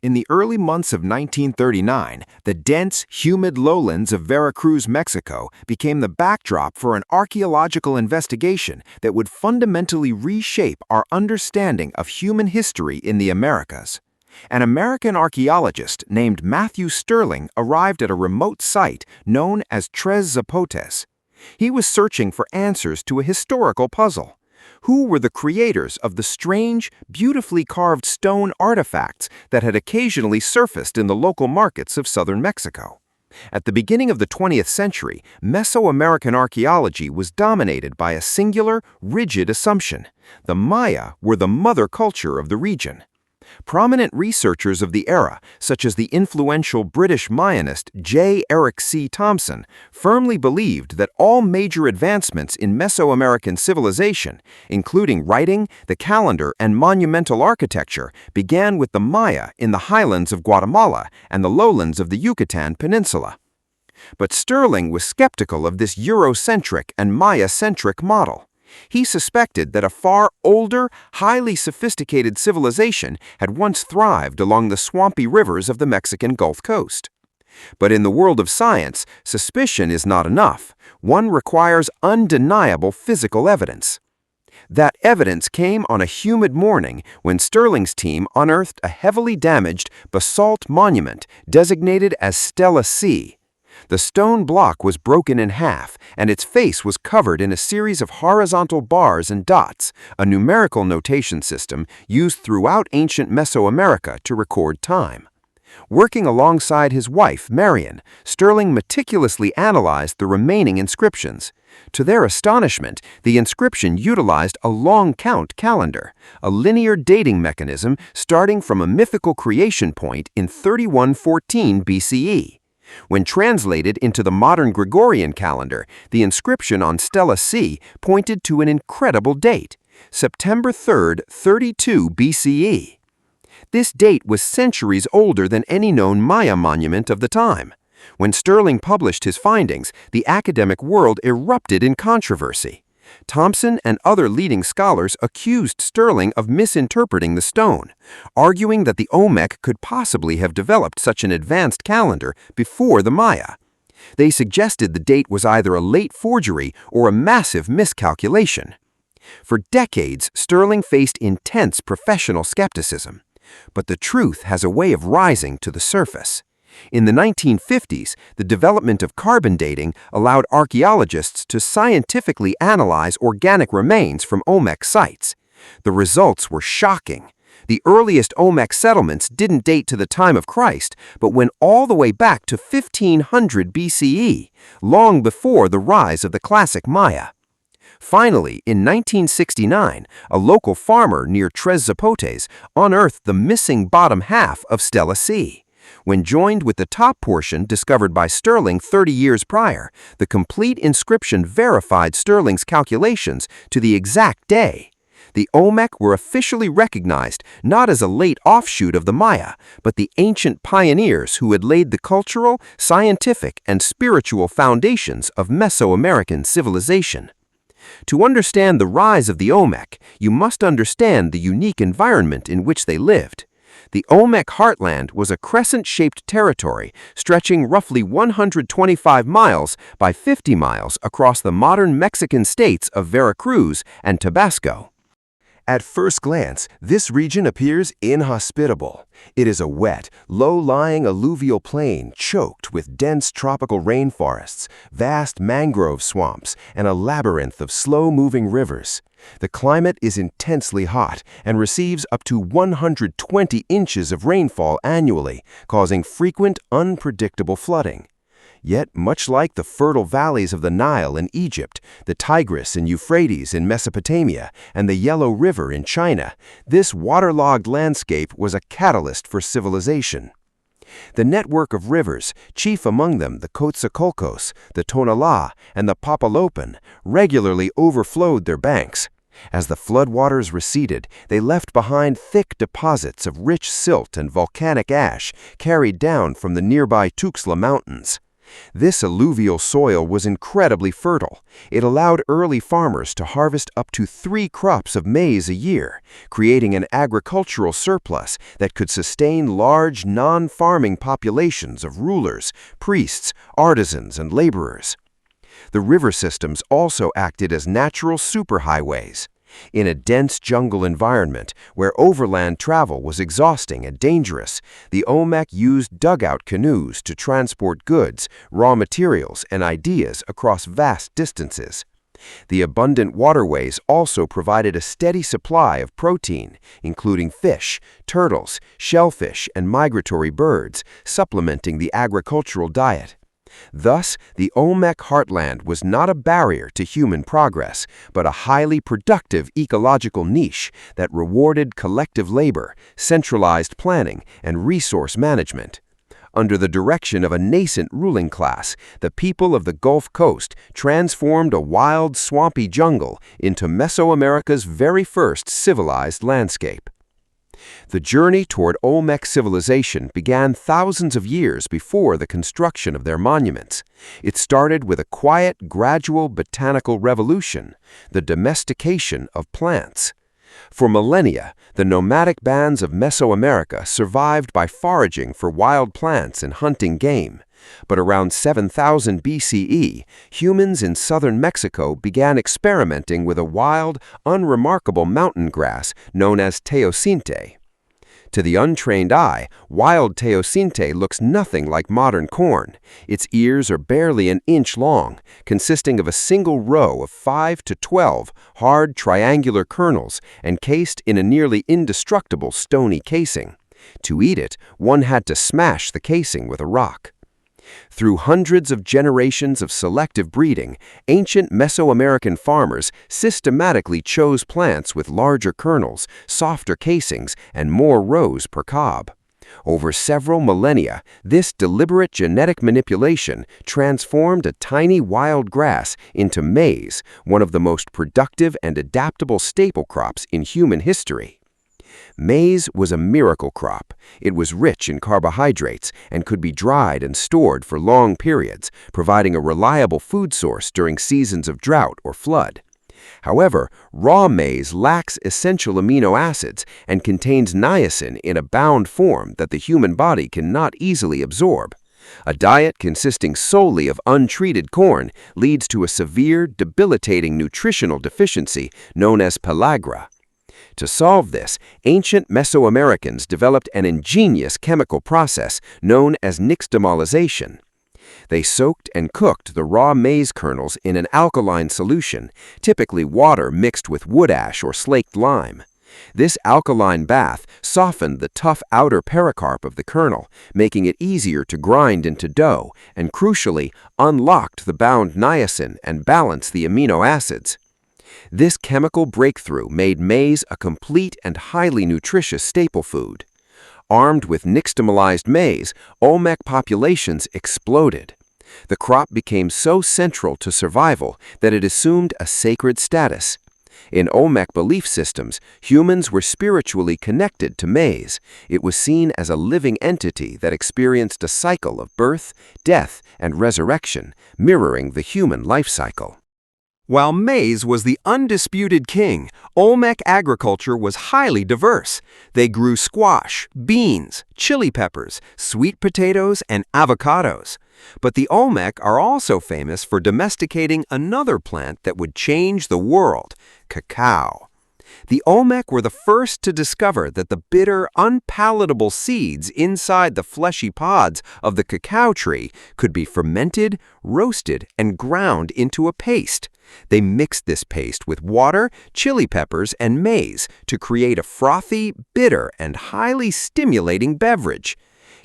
In the early months of 1939, the dense, humid lowlands of Veracruz, Mexico, became the backdrop for an archaeological investigation that would fundamentally reshape our understanding of human history in the Americas. An American archaeologist named Matthew Sterling arrived at a remote site known as Tres Zapotes. He was searching for answers to a historical puzzle. Who were the creators of the strange, beautifully carved stone artifacts that had occasionally surfaced in the local markets of southern Mexico? At the beginning of the 20th century, Mesoamerican archaeology was dominated by a singular, rigid assumption. The Maya were the mother culture of the region. Prominent researchers of the era, such as the influential British Mayanist J. Eric C. Thompson, firmly believed that all major advancements in Mesoamerican civilization, including writing, the calendar, and monumental architecture, began with the Maya in the highlands of Guatemala and the lowlands of the Yucatan Peninsula. But Sterling was skeptical of this Eurocentric and Maya-centric model. He suspected that a far older, highly sophisticated civilization had once thrived along the swampy rivers of the Mexican Gulf Coast. But in the world of science, suspicion is not enough. One requires undeniable physical evidence. That evidence came on a humid morning when Sterling's team unearthed a heavily damaged basalt monument designated as Stela C. The stone block was broken in half, and its face was covered in a series of horizontal bars and dots, a numerical notation system used throughout ancient Mesoamerica to record time. Working alongside his wife, Marion, Sterling meticulously analyzed the remaining inscriptions. To their astonishment, the inscription utilized a long count calendar, a linear dating mechanism starting from a mythical creation point in 3114 BCE. When translated into the modern Gregorian calendar, the inscription on Stela C pointed to an incredible date, September 3, 32 BCE. This date was centuries older than any known Maya monument of the time. When Sterling published his findings, the academic world erupted in controversy. Thompson and other leading scholars accused Sterling of misinterpreting the stone, arguing that the Olmec could possibly have developed such an advanced calendar before the Maya. They suggested the date was either a late forgery or a massive miscalculation. For decades, Sterling faced intense professional skepticism. But the truth has a way of rising to the surface. In the 1950s, the development of carbon dating allowed archaeologists to scientifically analyze organic remains from Olmec sites. The results were shocking. The earliest Olmec settlements didn't date to the time of Christ, but went all the way back to 1500 BCE, long before the rise of the classic Maya. Finally, in 1969, a local farmer near Tres Zapotes unearthed the missing bottom half of Stela C. When joined with the top portion discovered by Sterling 30 years prior, the complete inscription verified Sterling's calculations to the exact day. The Olmec were officially recognized not as a late offshoot of the Maya, but the ancient pioneers who had laid the cultural, scientific, and spiritual foundations of Mesoamerican civilization. To understand the rise of the Olmec, you must understand the unique environment in which they lived. The Olmec heartland was a crescent-shaped territory stretching roughly 125 miles by 50 miles across the modern Mexican states of Veracruz and Tabasco. At first glance, this region appears inhospitable. It is a wet, low-lying alluvial plain choked with dense tropical rainforests, vast mangrove swamps, and a labyrinth of slow-moving rivers. The climate is intensely hot and receives up to 120 inches of rainfall annually, causing frequent, unpredictable flooding. Yet, much like the fertile valleys of the Nile in Egypt, the Tigris and Euphrates in Mesopotamia, and the Yellow River in China, this waterlogged landscape was a catalyst for civilization. The network of rivers, chief among them the Coatzacoalcos, the Tonalá, and the Papaloapan, regularly overflowed their banks. As the floodwaters receded, they left behind thick deposits of rich silt and volcanic ash carried down from the nearby Tuxtla Mountains. This alluvial soil was incredibly fertile. It allowed early farmers to harvest up to 3 crops of maize a year, creating an agricultural surplus that could sustain large non-farming populations of rulers, priests, artisans, and laborers. The river systems also acted as natural superhighways. In a dense jungle environment where overland travel was exhausting and dangerous, the Olmec used dugout canoes to transport goods, raw materials, and ideas across vast distances. The abundant waterways also provided a steady supply of protein, including fish, turtles, shellfish, and migratory birds, supplementing the agricultural diet. Thus, the Olmec heartland was not a barrier to human progress, but a highly productive ecological niche that rewarded collective labor, centralized planning, and resource management. Under the direction of a nascent ruling class, the people of the Gulf Coast transformed a wild, swampy jungle into Mesoamerica's very first civilized landscape. The journey toward Olmec civilization began thousands of years before the construction of their monuments. It started with a quiet, gradual botanical revolution, the domestication of plants. For millennia, the nomadic bands of Mesoamerica survived by foraging for wild plants and hunting game. But around 7000 BCE, humans in southern Mexico began experimenting with a wild, unremarkable mountain grass known as teosinte. To the untrained eye, wild teosinte looks nothing like modern corn. Its ears are barely an inch long, consisting of a single row of 5 to 12 hard triangular kernels encased in a nearly indestructible stony casing. To eat it, one had to smash the casing with a rock. Through hundreds of generations of selective breeding, ancient Mesoamerican farmers systematically chose plants with larger kernels, softer casings, and more rows per cob. Over several millennia, this deliberate genetic manipulation transformed a tiny wild grass into maize, one of the most productive and adaptable staple crops in human history. Maize was a miracle crop. It was rich in carbohydrates and could be dried and stored for long periods, providing a reliable food source during seasons of drought or flood. However, raw maize lacks essential amino acids and contains niacin in a bound form that the human body cannot easily absorb. A diet consisting solely of untreated corn leads to a severe, debilitating nutritional deficiency known as pellagra. To solve this, ancient Mesoamericans developed an ingenious chemical process known as nixtamalization. They soaked and cooked the raw maize kernels in an alkaline solution, typically water mixed with wood ash or slaked lime. This alkaline bath softened the tough outer pericarp of the kernel, making it easier to grind into dough, and crucially, unlocked the bound niacin and balanced the amino acids. This chemical breakthrough made maize a complete and highly nutritious staple food. Armed with nixtamalized maize, Olmec populations exploded. The crop became so central to survival that it assumed a sacred status. In Olmec belief systems, humans were spiritually connected to maize. It was seen as a living entity that experienced a cycle of birth, death, and resurrection, mirroring the human life cycle. While maize was the undisputed king, Olmec agriculture was highly diverse. They grew squash, beans, chili peppers, sweet potatoes, and avocados. But the Olmec are also famous for domesticating another plant that would change the world: cacao. The Olmec were the first to discover that the bitter, unpalatable seeds inside the fleshy pods of the cacao tree could be fermented, roasted, and ground into a paste. They mixed this paste with water, chili peppers, and maize to create a frothy, bitter, and highly stimulating beverage.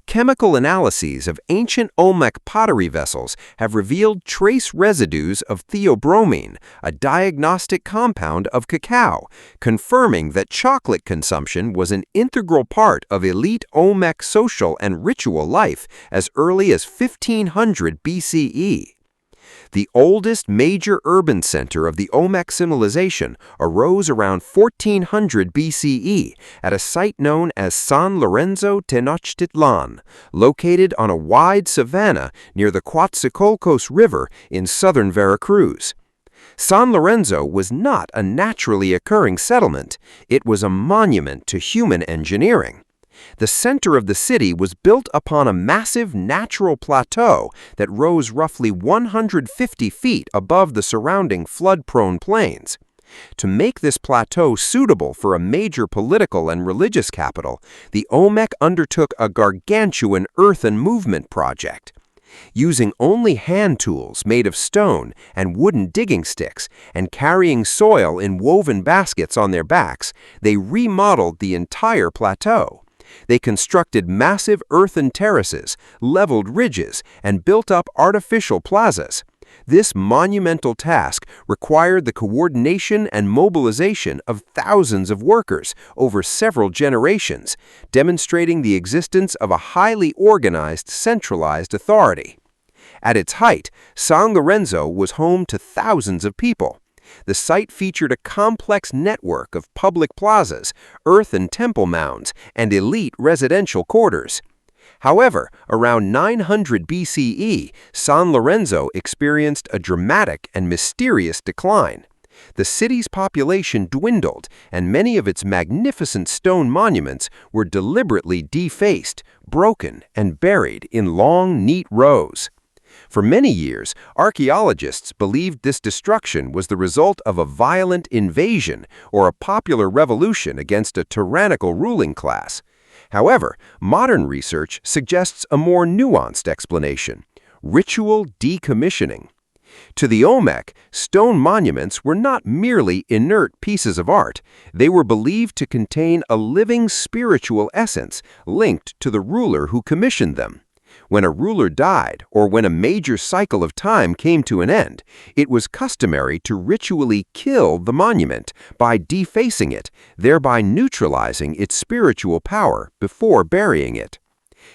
Chemical analyses of ancient Olmec pottery vessels have revealed trace residues of theobromine, a diagnostic compound of cacao, confirming that chocolate consumption was an integral part of elite Olmec social and ritual life as early as 1500 BCE. The oldest major urban center of the Olmec civilization arose around 1400 BCE at a site known as San Lorenzo Tenochtitlan, located on a wide savanna near the Coatzacoalcos River in southern Veracruz. San Lorenzo was not a naturally occurring settlement. It was a monument to human engineering. The center of the city was built upon a massive natural plateau that rose roughly 150 feet above the surrounding flood-prone plains. To make this plateau suitable for a major political and religious capital, the Olmec undertook a gargantuan earthen movement project. Using only hand tools made of stone and wooden digging sticks and carrying soil in woven baskets on their backs, they remodeled the entire plateau. They constructed massive earthen terraces, leveled ridges, and built up artificial plazas. This monumental task required the coordination and mobilization of thousands of workers over several generations, demonstrating the existence of a highly organized, centralized authority. At its height, San Lorenzo was home to thousands of people. The site featured a complex network of public plazas, earthen temple mounds, and elite residential quarters. However, around 900 BCE, San Lorenzo experienced a dramatic and mysterious decline. The city's population dwindled, and many of its magnificent stone monuments were deliberately defaced, broken, and buried in long, neat rows. For many years, archaeologists believed this destruction was the result of a violent invasion or a popular revolution against a tyrannical ruling class. However, modern research suggests a more nuanced explanation: ritual decommissioning. To the Olmec, stone monuments were not merely inert pieces of art. They were believed to contain a living spiritual essence linked to the ruler who commissioned them. When a ruler died, or when a major cycle of time came to an end, it was customary to ritually kill the monument by defacing it, thereby neutralizing its spiritual power before burying it.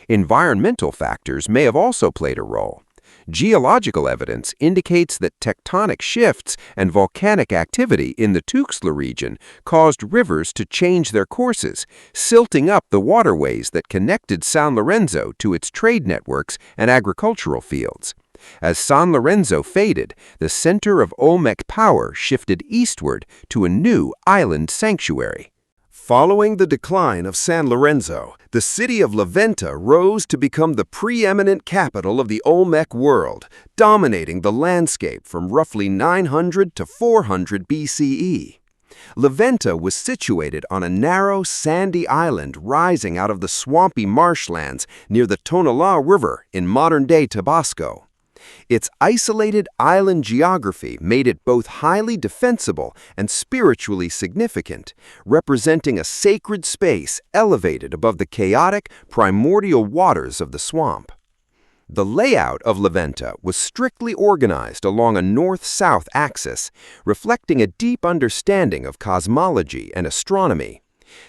Environmental factors may have also played a role. Geological evidence indicates that tectonic shifts and volcanic activity in the Tuxtla region caused rivers to change their courses, silting up the waterways that connected San Lorenzo to its trade networks and agricultural fields. As San Lorenzo faded, the center of Olmec power shifted eastward to a new island sanctuary. Following the decline of San Lorenzo, the city of Venta rose to become the preeminent capital of the Olmec world, dominating the landscape from roughly 900 to 400 BCE. Venta was situated on a narrow, sandy island rising out of the swampy marshlands near the Tonalá River in modern-day Tabasco. Its isolated island geography made it both highly defensible and spiritually significant, representing a sacred space elevated above the chaotic, primordial waters of the swamp. The layout of Venta was strictly organized along a north-south axis, reflecting a deep understanding of cosmology and astronomy.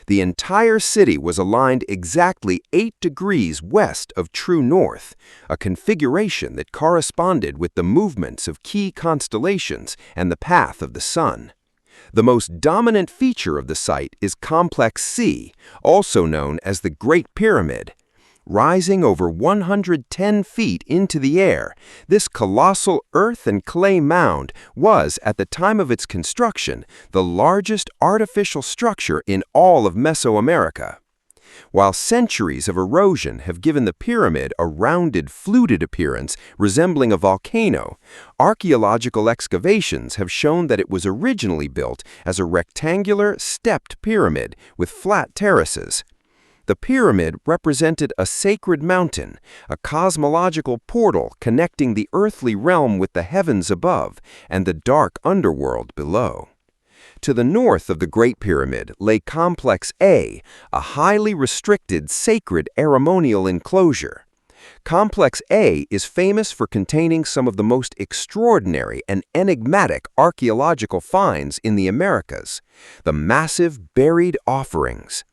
The entire city was aligned exactly 8 degrees west of true north, a configuration that corresponded with the movements of key constellations and the path of the sun. The most dominant feature of the site is Complex C, also known as the Great Pyramid. Rising over 110 feet into the air, this colossal earth and clay mound was, at the time of its construction, the largest artificial structure in all of Mesoamerica. While centuries of erosion have given the pyramid a rounded, fluted appearance resembling a volcano, archaeological excavations have shown that it was originally built as a rectangular, stepped pyramid with flat terraces. The pyramid represented a sacred mountain, a cosmological portal connecting the earthly realm with the heavens above and the dark underworld below. To the north of the Great Pyramid lay Complex A, a highly restricted sacred ceremonial enclosure. Complex A is famous for containing some of the most extraordinary and enigmatic archaeological finds in the Americas, the massive buried offerings.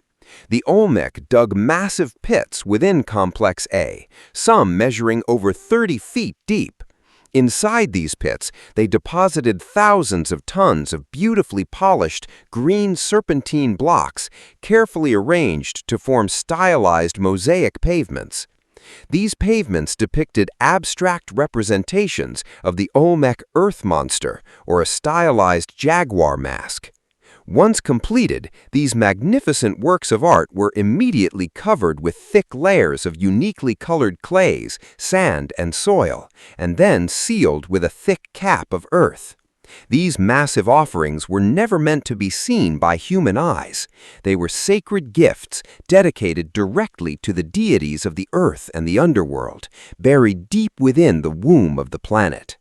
The Olmec dug massive pits within Complex A, some measuring over 30 feet deep. Inside these pits, they deposited thousands of tons of beautifully polished green serpentine blocks, carefully arranged to form stylized mosaic pavements. These pavements depicted abstract representations of the Olmec earth monster or a stylized jaguar mask. Once completed, these magnificent works of art were immediately covered with thick layers of uniquely colored clays, sand, and soil, and then sealed with a thick cap of earth. These massive offerings were never meant to be seen by human eyes. They were sacred gifts dedicated directly to the deities of the earth and the underworld, buried deep within the womb of the planet.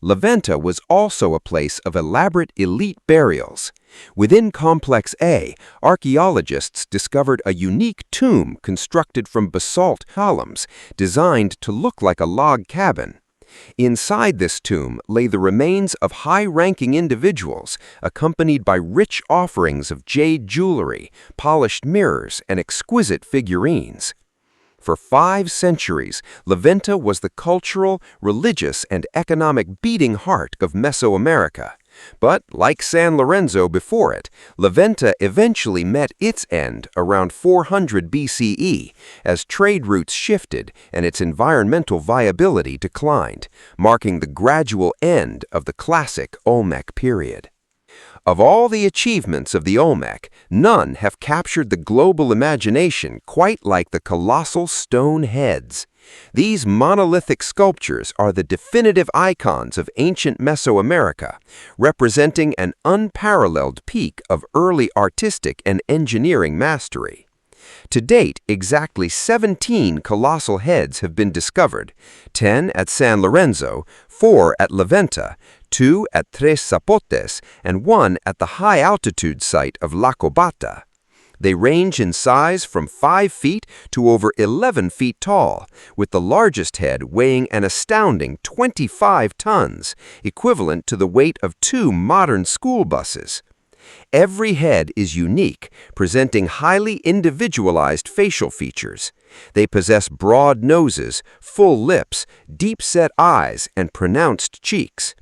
Venta was also a place of elaborate elite burials. Within Complex A, archaeologists discovered a unique tomb constructed from basalt columns, designed to look like a log cabin. Inside this tomb lay the remains of high-ranking individuals, accompanied by rich offerings of jade jewelry, polished mirrors, and exquisite figurines. For 5 centuries, Venta was the cultural, religious, and economic beating heart of Mesoamerica. But, like San Lorenzo before it, Venta eventually met its end around 400 BCE as trade routes shifted and its environmental viability declined, marking the gradual end of the classic Olmec period. Of all the achievements of the Olmec, none have captured the global imagination quite like the colossal stone heads. These monolithic sculptures are the definitive icons of ancient Mesoamerica, representing an unparalleled peak of early artistic and engineering mastery. To date, exactly 17 colossal heads have been discovered, 10 at San Lorenzo, 4 at Venta, 2 at Tres Zapotes, and 1 at the high-altitude site of La Cobata. They range in size from 5 feet to over 11 feet tall, with the largest head weighing an astounding 25 tons, equivalent to the weight of 2 modern school buses. Every head is unique, presenting highly individualized facial features. They possess broad noses, full lips, deep-set eyes, and pronounced cheeks.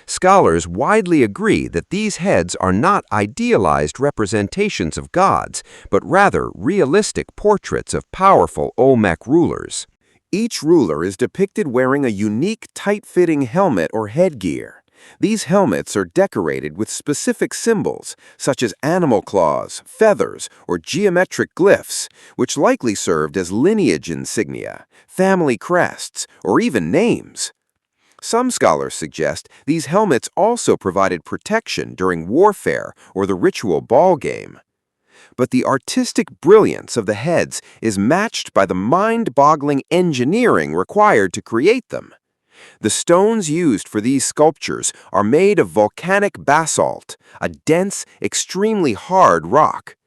Scholars widely agree that these heads are not idealized representations of gods, but rather realistic portraits of powerful Olmec rulers. Each ruler is depicted wearing a unique, tight-fitting helmet or headgear. These helmets are decorated with specific symbols, such as animal claws, feathers, or geometric glyphs, which likely served as lineage insignia, family crests, or even names. Some scholars suggest these helmets also provided protection during warfare or the ritual ball game. But the artistic brilliance of the heads is matched by the mind-boggling engineering required to create them. The stones used for these sculptures are made of volcanic basalt, a dense, extremely hard rock.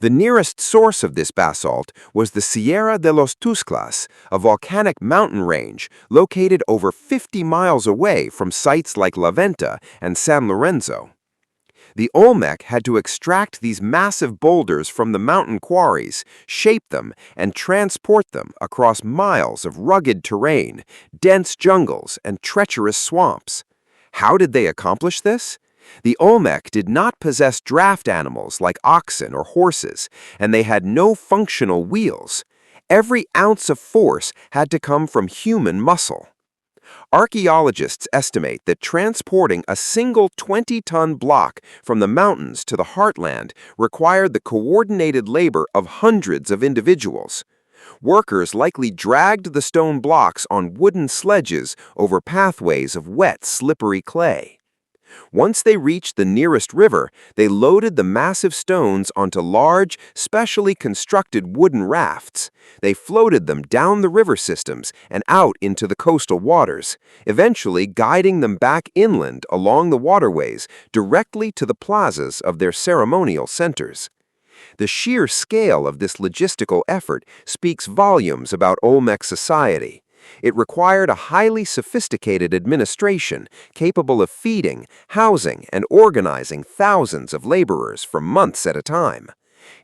The nearest source of this basalt was the Sierra de los Tuzclas, a volcanic mountain range located over 50 miles away from sites like Venta and San Lorenzo. The Olmec had to extract these massive boulders from the mountain quarries, shape them, and transport them across miles of rugged terrain, dense jungles, and treacherous swamps. How did they accomplish this? The Olmec did not possess draft animals like oxen or horses, and they had no functional wheels. Every ounce of force had to come from human muscle. Archaeologists estimate that transporting a single 20-ton block from the mountains to the heartland required the coordinated labor of hundreds of individuals. Workers likely dragged the stone blocks on wooden sledges over pathways of wet, slippery clay. Once they reached the nearest river, they loaded the massive stones onto large, specially constructed wooden rafts. They floated them down the river systems and out into the coastal waters, eventually guiding them back inland along the waterways directly to the plazas of their ceremonial centers. The sheer scale of this logistical effort speaks volumes about Olmec society. It required a highly sophisticated administration capable of feeding, housing, and organizing thousands of laborers for months at a time.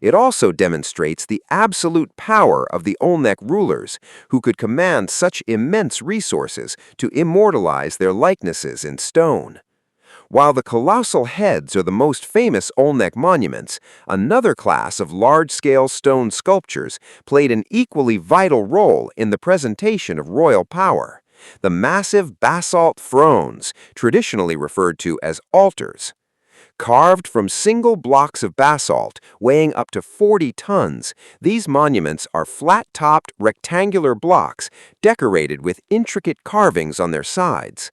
It also demonstrates the absolute power of the Olmec rulers, who could command such immense resources to immortalize their likenesses in stone. While the colossal heads are the most famous Olmec monuments, another class of large-scale stone sculptures played an equally vital role in the presentation of royal power: the massive basalt thrones, traditionally referred to as altars. Carved from single blocks of basalt weighing up to 40 tons, these monuments are flat-topped rectangular blocks decorated with intricate carvings on their sides.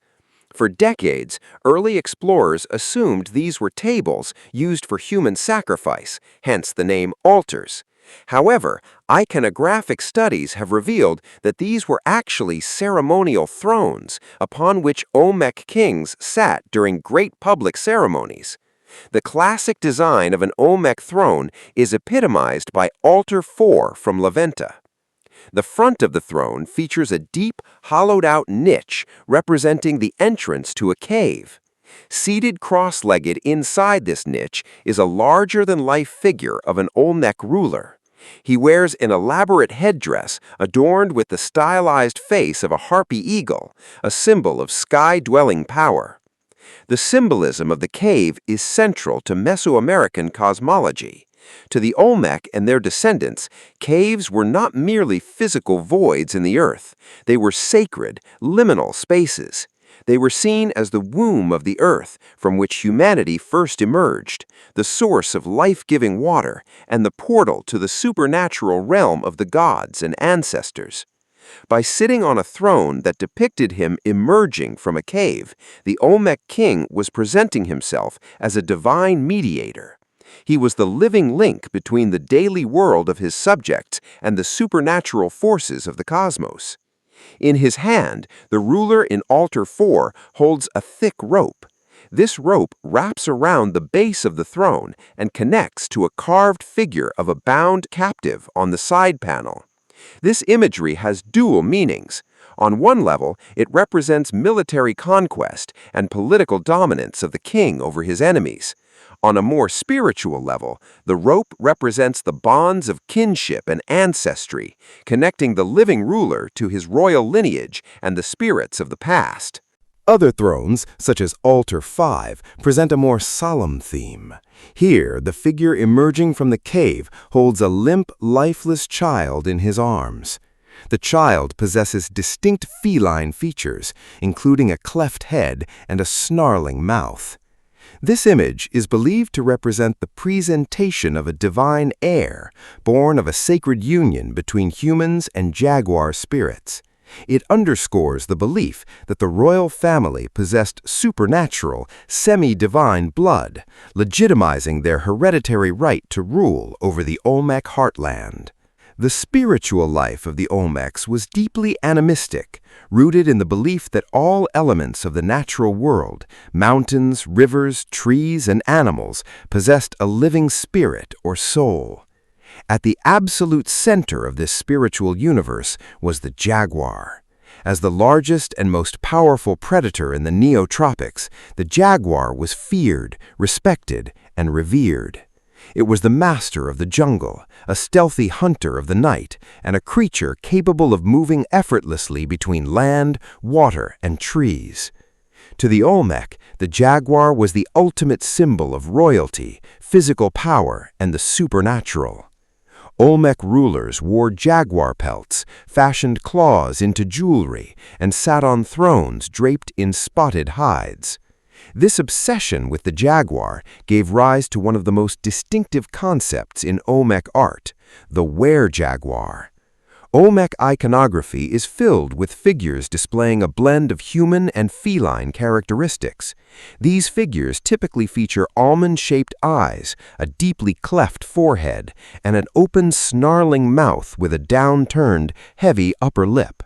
For decades, early explorers assumed these were tables used for human sacrifice, hence the name altars. However, iconographic studies have revealed that these were actually ceremonial thrones upon which Olmec kings sat during great public ceremonies. The classic design of an Olmec throne is epitomized by Altar 4 from Venta. The front of the throne features a deep, hollowed-out niche representing the entrance to a cave. Seated cross-legged inside this niche is a larger-than-life figure of an Olmec ruler. He wears an elaborate headdress adorned with the stylized face of a harpy eagle, a symbol of sky-dwelling power. The symbolism of the cave is central to Mesoamerican cosmology. To the Olmec and their descendants, caves were not merely physical voids in the earth. They were sacred, liminal spaces. They were seen as the womb of the earth from which humanity first emerged, the source of life-giving water, and the portal to the supernatural realm of the gods and ancestors. By sitting on a throne that depicted him emerging from a cave, the Olmec king was presenting himself as a divine mediator. He was the living link between the daily world of his subjects and the supernatural forces of the cosmos. In his hand, the ruler in Altar 4 holds a thick rope. This rope wraps around the base of the throne and connects to a carved figure of a bound captive on the side panel. This imagery has dual meanings. On one level, it represents military conquest and political dominance of the king over his enemies. On a more spiritual level, the rope represents the bonds of kinship and ancestry, connecting the living ruler to his royal lineage and the spirits of the past. Other thrones, such as Altar 5, present a more solemn theme. Here, the figure emerging from the cave holds a limp, lifeless child in his arms. The child possesses distinct feline features, including a cleft head and a snarling mouth. This image is believed to represent the presentation of a divine heir, born of a sacred union between humans and jaguar spirits. It underscores the belief that the royal family possessed supernatural, semi-divine blood, legitimizing their hereditary right to rule over the Olmec heartland. The spiritual life of the Olmecs was deeply animistic, rooted in the belief that all elements of the natural world, mountains, rivers, trees, and animals, possessed a living spirit or soul. At the absolute center of this spiritual universe was the jaguar. As the largest and most powerful predator in the neotropics, the jaguar was feared, respected, and revered. It was the master of the jungle, a stealthy hunter of the night, and a creature capable of moving effortlessly between land, water, and trees. To the Olmec, the jaguar was the ultimate symbol of royalty, physical power, and the supernatural. Olmec rulers wore jaguar pelts, fashioned claws into jewelry, and sat on thrones draped in spotted hides. This obsession with the jaguar gave rise to one of the most distinctive concepts in Olmec art, the were-jaguar. Olmec iconography is filled with figures displaying a blend of human and feline characteristics. These figures typically feature almond-shaped eyes, a deeply cleft forehead, and an open, snarling mouth with a downturned, heavy upper lip.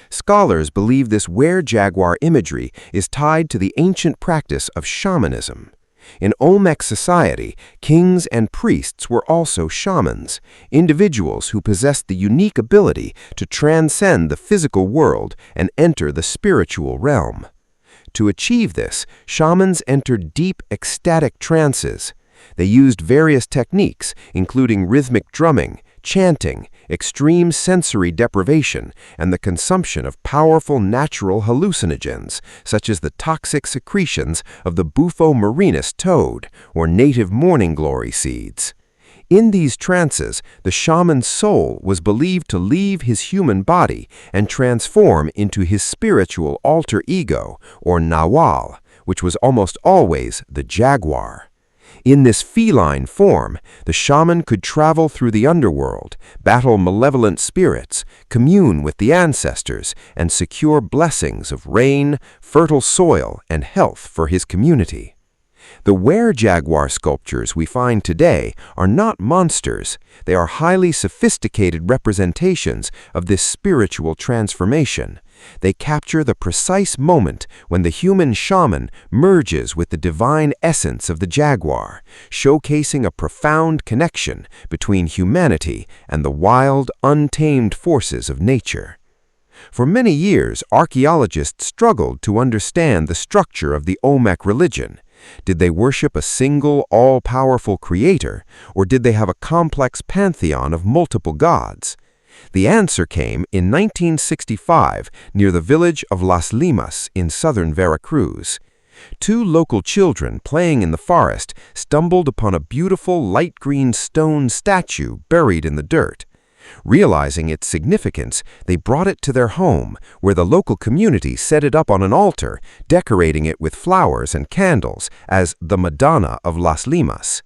Scholars believe this were-jaguar imagery is tied to the ancient practice of shamanism. In Olmec society, kings and priests were also shamans, individuals who possessed the unique ability to transcend the physical world and enter the spiritual realm. To achieve this, shamans entered deep, ecstatic trances. They used various techniques, including rhythmic drumming, chanting, extreme sensory deprivation, and the consumption of powerful natural hallucinogens, such as the toxic secretions of the Bufo marinus toad or native morning glory seeds. In these trances, the shaman's soul was believed to leave his human body and transform into his spiritual alter ego, or nawal, which was almost always the jaguar. In this feline form, the shaman could travel through the underworld, battle malevolent spirits, commune with the ancestors, and secure blessings of rain, fertile soil, and health for his community. The were-jaguar sculptures we find today are not monsters. They are highly sophisticated representations of this spiritual transformation. They capture the precise moment when the human shaman merges with the divine essence of the jaguar, showcasing a profound connection between humanity and the wild, untamed forces of nature. For many years, archaeologists struggled to understand the structure of the Olmec religion. Did they worship a single, all-powerful creator, or did they have a complex pantheon of multiple gods? The answer came in 1965 near the village of Las Limas in southern Veracruz. Two local children playing in the forest stumbled upon a beautiful light green stone statue buried in the dirt. Realizing its significance, they brought it to their home, where the local community set it up on an altar, decorating it with flowers and candles as the Madonna of Las Limas.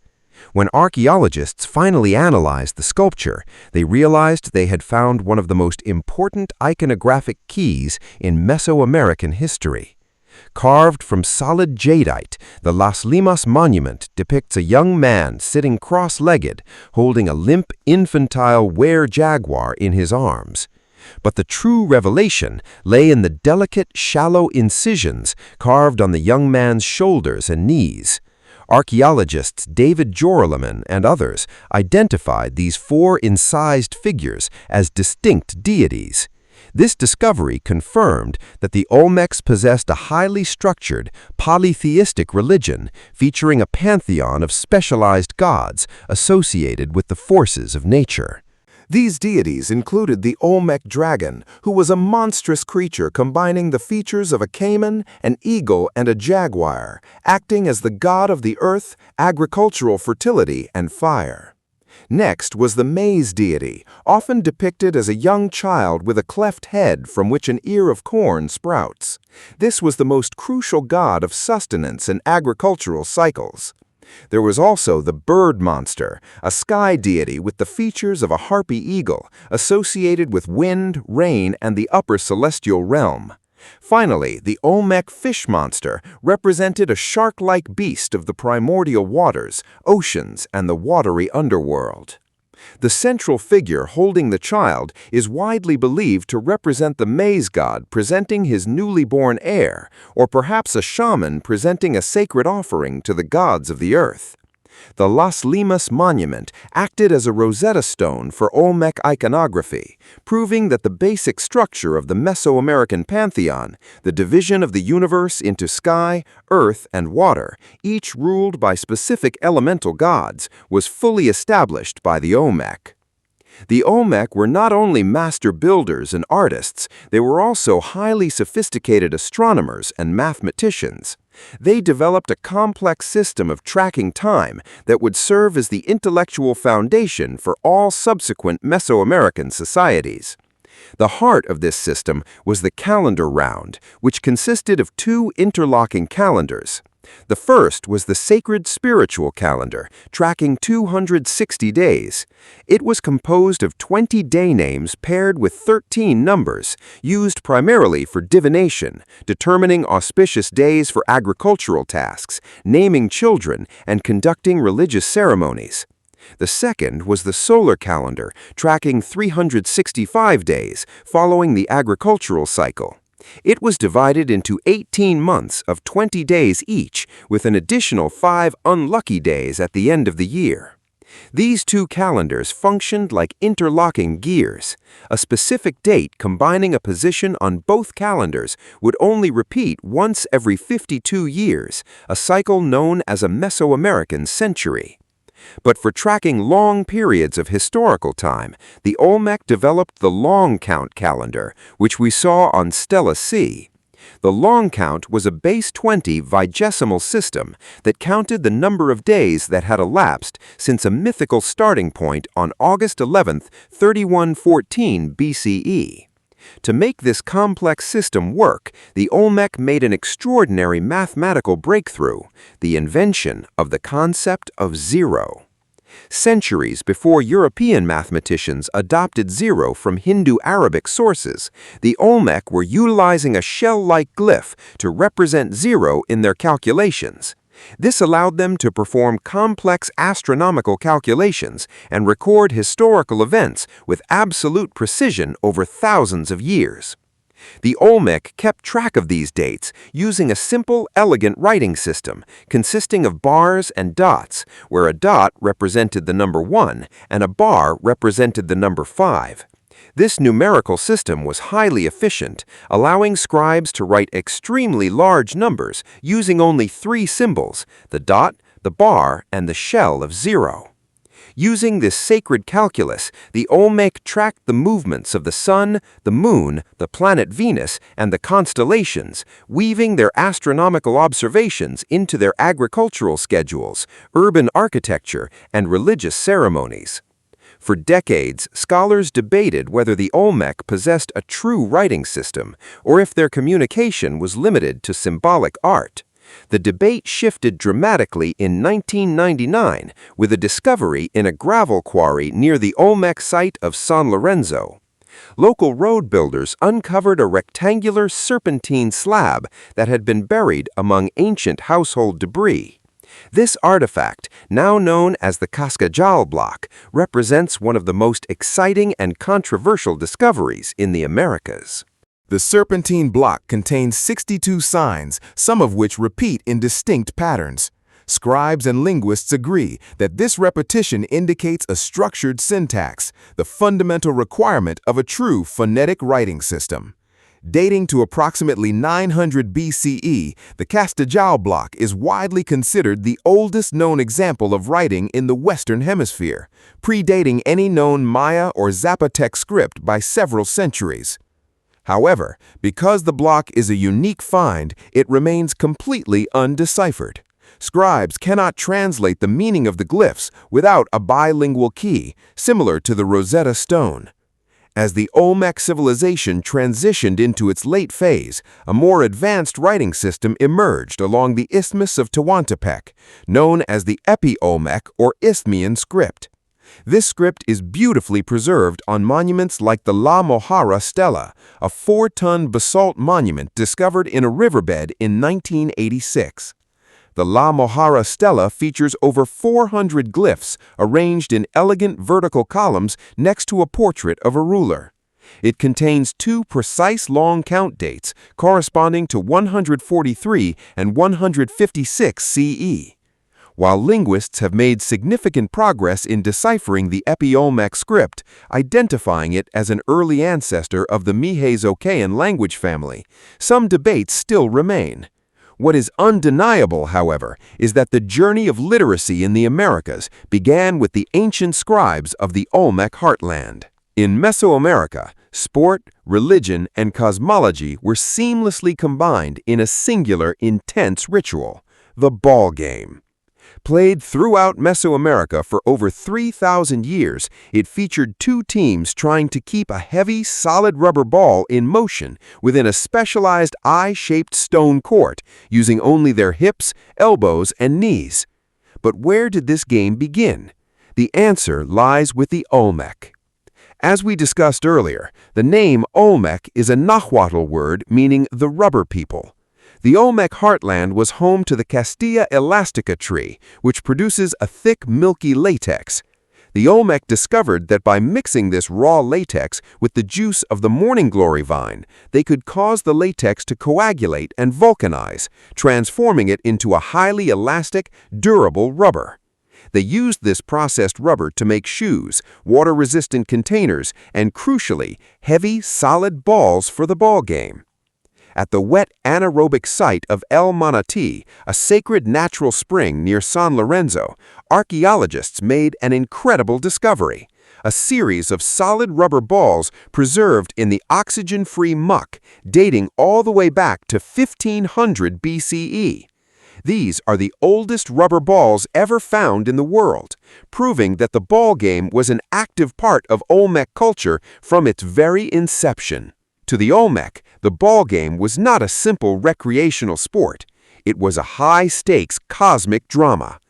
When archaeologists finally analyzed the sculpture, they realized they had found one of the most important iconographic keys in Mesoamerican history. Carved from solid jadeite, the Las Limas monument depicts a young man sitting cross-legged, holding a limp, infantile were-jaguar in his arms. But the true revelation lay in the delicate, shallow incisions carved on the young man's shoulders and knees. Archaeologists David Jorleman and others identified these four incised figures as distinct deities. This discovery confirmed that the Olmecs possessed a highly structured, polytheistic religion featuring a pantheon of specialized gods associated with the forces of nature. These deities included the Olmec dragon, who was a monstrous creature combining the features of a caiman, an eagle, and a jaguar, acting as the god of the earth, agricultural fertility, and fire. Next was the maize deity, often depicted as a young child with a cleft head from which an ear of corn sprouts. This was the most crucial god of sustenance and agricultural cycles. There was also the bird monster, a sky deity with the features of a harpy eagle, associated with wind, rain, and the upper celestial realm. Finally, the Olmec fish monster represented a shark-like beast of the primordial waters, oceans, and the watery underworld. The central figure holding the child is widely believed to represent the maize god presenting his newly born heir, or perhaps a shaman presenting a sacred offering to the gods of the earth. The Las Limas monument acted as a Rosetta Stone for Olmec iconography, proving that the basic structure of the Mesoamerican pantheon, the division of the universe into sky, earth, and water, each ruled by specific elemental gods, was fully established by the Olmec. The Olmec were not only master builders and artists, they were also highly sophisticated astronomers and mathematicians. They developed a complex system of tracking time that would serve as the intellectual foundation for all subsequent Mesoamerican societies. The heart of this system was the calendar round, which consisted of two interlocking calendars. The first was the sacred spiritual calendar, tracking 260 days. It was composed of 20 day names paired with 13 numbers, used primarily for divination, determining auspicious days for agricultural tasks, naming children, and conducting religious ceremonies. The second was the solar calendar, tracking 365 days, following the agricultural cycle. It was divided into 18 months of 20 days each, with an additional 5 unlucky days at the end of the year. These two calendars functioned like interlocking gears. A specific date combining a position on both calendars would only repeat once every 52 years, a cycle known as a Mesoamerican century. But for tracking long periods of historical time, the Olmec developed the long count calendar, which we saw on Stela C. The long count was a base 20 vigesimal system that counted the number of days that had elapsed since a mythical starting point on August 11, 3114 BCE. To make this complex system work, the Olmec made an extraordinary mathematical breakthrough, the invention of the concept of zero. Centuries before European mathematicians adopted zero from Hindu-Arabic sources, the Olmec were utilizing a shell-like glyph to represent zero in their calculations. This allowed them to perform complex astronomical calculations and record historical events with absolute precision over thousands of years. The Olmec kept track of these dates using a simple, elegant writing system consisting of bars and dots, where a dot represented the number 1 and a bar represented the number 5. This numerical system was highly efficient, allowing scribes to write extremely large numbers using only 3 symbols: the dot, the bar, and the shell of zero. Using this sacred calculus, the Olmec tracked the movements of the sun, the moon, the planet Venus, and the constellations, weaving their astronomical observations into their agricultural schedules, urban architecture, and religious ceremonies. For decades, scholars debated whether the Olmec possessed a true writing system, or if their communication was limited to symbolic art. The debate shifted dramatically in 1999 with a discovery in a gravel quarry near the Olmec site of San Lorenzo. Local road builders uncovered a rectangular serpentine slab that had been buried among ancient household debris. This artifact, now known as the Cascajal block, represents one of the most exciting and controversial discoveries in the Americas. The serpentine block contains 62 signs, some of which repeat in distinct patterns. Scribes and linguists agree that this repetition indicates a structured syntax, the fundamental requirement of a true phonetic writing system. Dating to approximately 900 BCE, the Cascajal block is widely considered the oldest known example of writing in the Western Hemisphere, predating any known Maya or Zapotec script by several centuries. However, because the block is a unique find, it remains completely undeciphered. Scribes cannot translate the meaning of the glyphs without a bilingual key, similar to the Rosetta Stone. As the Olmec civilization transitioned into its late phase, a more advanced writing system emerged along the Isthmus of Tehuantepec, known as the Epi-Olmec or Isthmian script. This script is beautifully preserved on monuments like the La Mojara Stela, a 4-ton basalt monument discovered in a riverbed in 1986. The La Mojara Stela features over 400 glyphs arranged in elegant vertical columns next to a portrait of a ruler. It contains 2 precise long count dates corresponding to 143 and 156 CE. While linguists have made significant progress in deciphering the Epi-Olmec script, identifying it as an early ancestor of the Mihe-Zocaean language family, some debates still remain. What is undeniable, however, is that the journey of literacy in the Americas began with the ancient scribes of the Olmec heartland. In Mesoamerica, sport, religion, and cosmology were seamlessly combined in a singular, intense ritual, the ball game. Played throughout Mesoamerica for over 3,000 years, it featured 2 teams trying to keep a heavy, solid rubber ball in motion within a specialized eye-shaped stone court, using only their hips, elbows, and knees. But where did this game begin? The answer lies with the Olmec. As we discussed earlier, the name Olmec is a Nahuatl word meaning the rubber people. The Olmec heartland was home to the Castilla elastica tree, which produces a thick, milky latex. The Olmec discovered that by mixing this raw latex with the juice of the morning glory vine, they could cause the latex to coagulate and vulcanize, transforming it into a highly elastic, durable rubber. They used this processed rubber to make shoes, water-resistant containers, and crucially, heavy, solid balls for the ball game. At the wet anaerobic site of El Manatí, a sacred natural spring near San Lorenzo, archaeologists made an incredible discovery: a series of solid rubber balls preserved in the oxygen-free muck, dating all the way back to 1500 BCE. These are the oldest rubber balls ever found in the world, proving that the ball game was an active part of Olmec culture from its very inception. To the Olmec, the ball game was not a simple recreational sport. It was a high-stakes cosmic drama.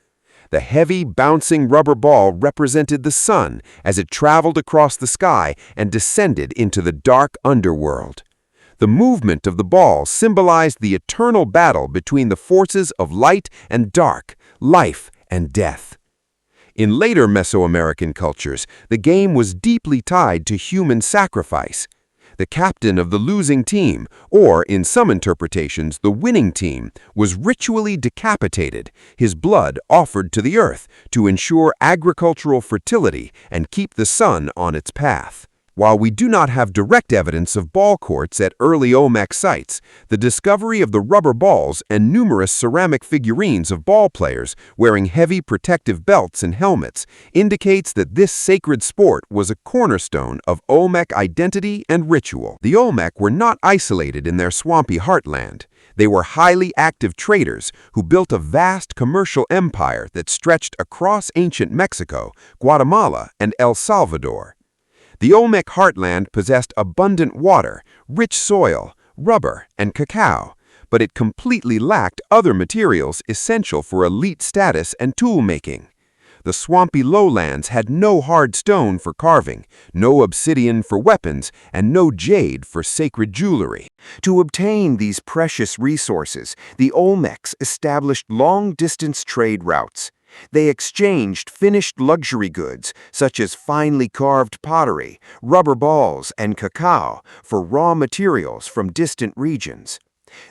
The heavy, bouncing rubber ball represented the sun as it traveled across the sky and descended into the dark underworld. The movement of the ball symbolized the eternal battle between the forces of light and dark, life and death. In later Mesoamerican cultures, the game was deeply tied to human sacrifice. The captain of the losing team, or in some interpretations, the winning team, was ritually decapitated, his blood offered to the earth to ensure agricultural fertility and keep the sun on its path. While we do not have direct evidence of ball courts at early Olmec sites, the discovery of the rubber balls and numerous ceramic figurines of ball players wearing heavy protective belts and helmets indicates that this sacred sport was a cornerstone of Olmec identity and ritual. The Olmec were not isolated in their swampy heartland. They were highly active traders who built a vast commercial empire that stretched across ancient Mexico, Guatemala, and El Salvador. The Olmec heartland possessed abundant water, rich soil, rubber, and cacao, but it completely lacked other materials essential for elite status and tool-making. The swampy lowlands had no hard stone for carving, no obsidian for weapons, and no jade for sacred jewelry. To obtain these precious resources, the Olmecs established long-distance trade routes. They exchanged finished luxury goods, such as finely carved pottery, rubber balls, and cacao, for raw materials from distant regions.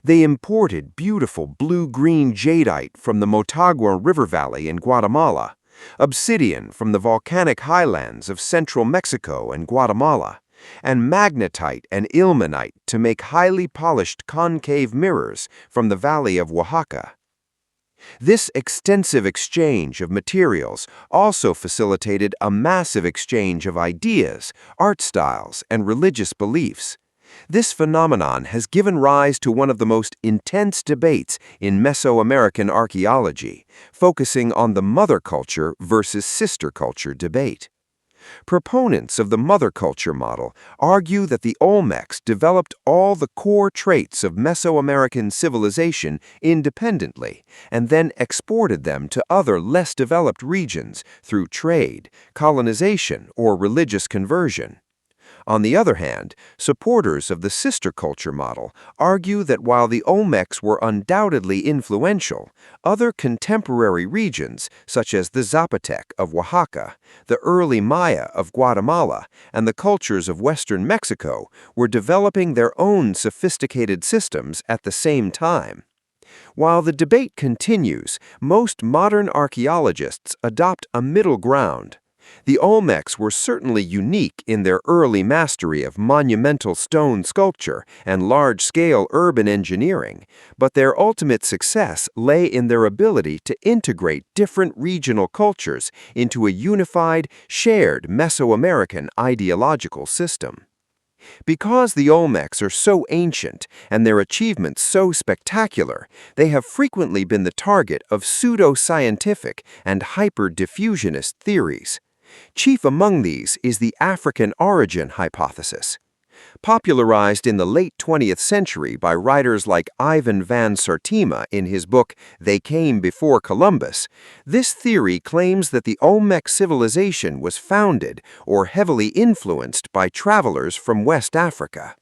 They imported beautiful blue-green jadeite from the Motagua River Valley in Guatemala, obsidian from the volcanic highlands of central Mexico and Guatemala, and magnetite and ilmenite to make highly polished concave mirrors from the valley of Oaxaca. This extensive exchange of materials also facilitated a massive exchange of ideas, art styles, and religious beliefs. This phenomenon has given rise to one of the most intense debates in Mesoamerican archaeology, focusing on the mother culture versus sister culture debate. Proponents of the mother culture model argue that the Olmecs developed all the core traits of Mesoamerican civilization independently and then exported them to other less developed regions through trade, colonization, or religious conversion. On the other hand, supporters of the sister culture model argue that while the Olmecs were undoubtedly influential, other contemporary regions, such as the Zapotec of Oaxaca, the early Maya of Guatemala, and the cultures of western Mexico, were developing their own sophisticated systems at the same time. While the debate continues, most modern archaeologists adopt a middle ground. The Olmecs were certainly unique in their early mastery of monumental stone sculpture and large-scale urban engineering, but their ultimate success lay in their ability to integrate different regional cultures into a unified, shared Mesoamerican ideological system. Because the Olmecs are so ancient and their achievements so spectacular, they have frequently been the target of pseudo-scientific and hyper-diffusionist theories. Chief among these is the African origin hypothesis. Popularized in the late 20th century by writers like Ivan van Sertima in his book They Came Before Columbus, this theory claims that the Olmec civilization was founded or heavily influenced by travelers from West Africa.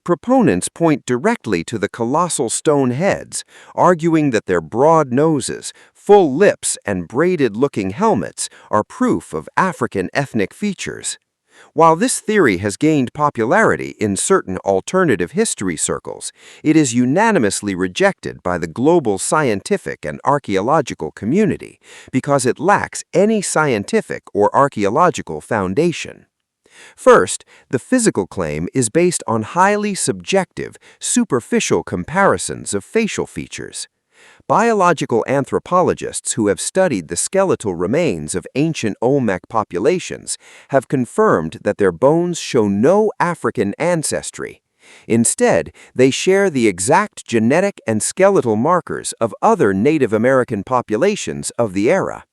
Proponents point directly to the colossal stone heads, arguing that their broad noses, full lips, and braided-looking helmets are proof of African ethnic features. While this theory has gained popularity in certain alternative history circles, it is unanimously rejected by the global scientific and archaeological community because it lacks any scientific or archaeological foundation. First, the physical claim is based on highly subjective, superficial comparisons of facial features. Biological anthropologists who have studied the skeletal remains of ancient Olmec populations have confirmed that their bones show no African ancestry. Instead, they share the exact genetic and skeletal markers of other Native American populations of the era.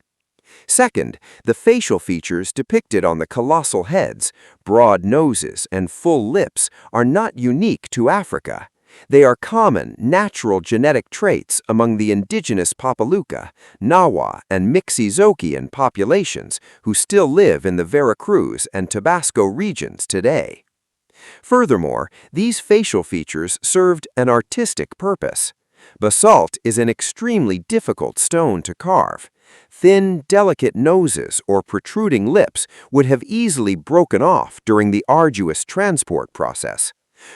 Second, the facial features depicted on the colossal heads, broad noses, and full lips are not unique to Africa. They are common, natural genetic traits among the indigenous Papaluca, Nawa, and Mixozoian populations who still live in the Veracruz and Tabasco regions today. Furthermore, these facial features served an artistic purpose. Basalt is an extremely difficult stone to carve. Thin, delicate noses or protruding lips would have easily broken off during the arduous transport process.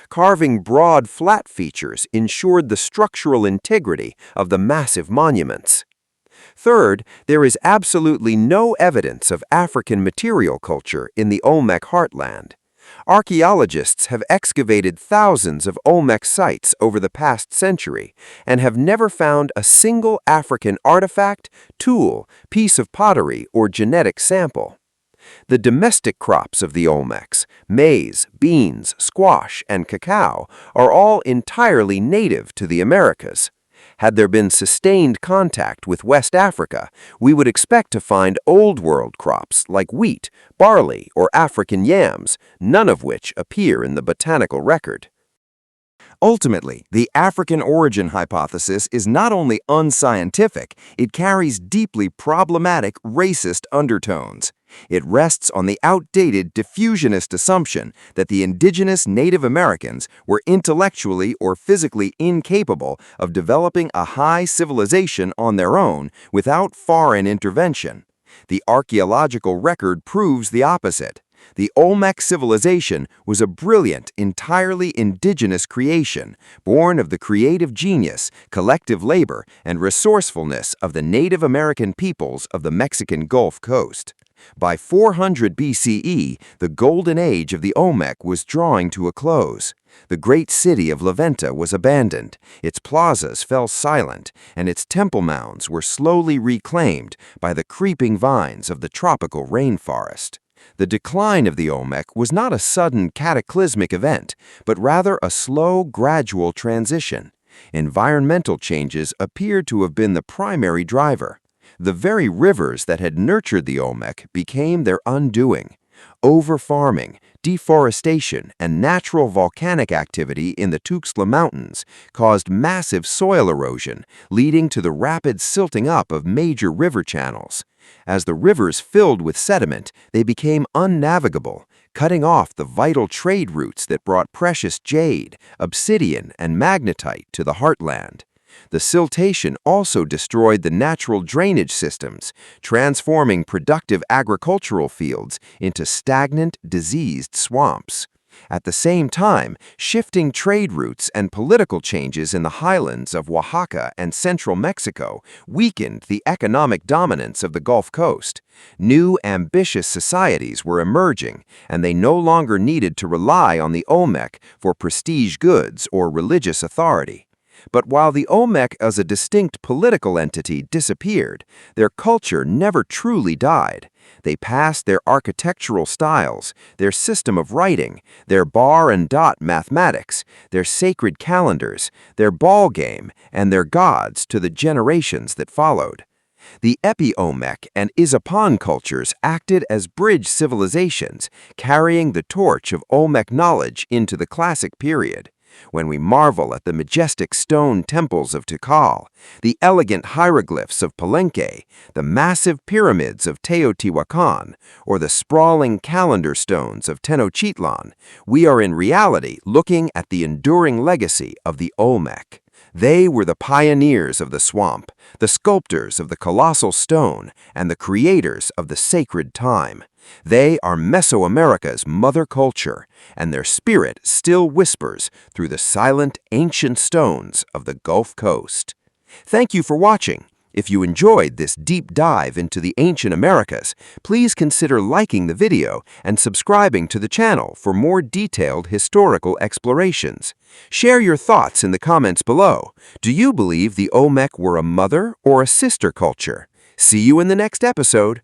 Carving broad, flat features ensured the structural integrity of the massive monuments. Third, there is absolutely no evidence of African material culture in the Olmec heartland. Archaeologists have excavated thousands of Olmec sites over the past century and have never found a single African artifact, tool, piece of pottery, or genetic sample. The domestic crops of the Olmecs, maize, beans, squash, and cacao, are all entirely native to the Americas. Had there been sustained contact with West Africa, we would expect to find Old World crops like wheat, barley, or African yams, none of which appear in the botanical record. Ultimately, the African origin hypothesis is not only unscientific, it carries deeply problematic racist undertones. It rests on the outdated diffusionist assumption that the indigenous Native Americans were intellectually or physically incapable of developing a high civilization on their own without foreign intervention. The archaeological record proves the opposite. The Olmec civilization was a brilliant, entirely indigenous creation, born of the creative genius, collective labor, and resourcefulness of the Native American peoples of the Mexican Gulf Coast. By 400 BCE, the golden age of the Olmec was drawing to a close. The great city of Venta was abandoned, its plazas fell silent, and its temple mounds were slowly reclaimed by the creeping vines of the tropical rainforest. The decline of the Olmec was not a sudden cataclysmic event, but rather a slow, gradual transition. Environmental changes appeared to have been the primary driver. The very rivers that had nurtured the Olmec became their undoing. Over-farming, deforestation, and natural volcanic activity in the Tuxtla Mountains caused massive soil erosion, leading to the rapid silting up of major river channels. As the rivers filled with sediment, they became unnavigable, cutting off the vital trade routes that brought precious jade, obsidian, and magnetite to the heartland. The siltation also destroyed the natural drainage systems, transforming productive agricultural fields into stagnant, diseased swamps. At the same time, shifting trade routes and political changes in the highlands of Oaxaca and central Mexico weakened the economic dominance of the Gulf Coast. New, ambitious societies were emerging, and they no longer needed to rely on the Olmec for prestige goods or religious authority. But while the Olmec as a distinct political entity disappeared, their culture never truly died. They passed their architectural styles, their system of writing, their bar and dot mathematics, their sacred calendars, their ball game, and their gods to the generations that followed. The Epi-Olmec and Izapan cultures acted as bridge civilizations, carrying the torch of Olmec knowledge into the classic period. When we marvel at the majestic stone temples of Tikal, the elegant hieroglyphs of Palenque, the massive pyramids of Teotihuacan, or the sprawling calendar stones of Tenochtitlan, we are in reality looking at the enduring legacy of the Olmec. They were the pioneers of the swamp, the sculptors of the colossal stone, and the creators of the sacred time. They are Mesoamerica's mother culture, and their spirit still whispers through the silent ancient stones of the Gulf Coast. Thank you for watching. If you enjoyed this deep dive into the ancient Americas, please consider liking the video and subscribing to the channel for more detailed historical explorations. Share your thoughts in the comments below. Do you believe the Olmec were a mother or a sister culture? See you in the next episode.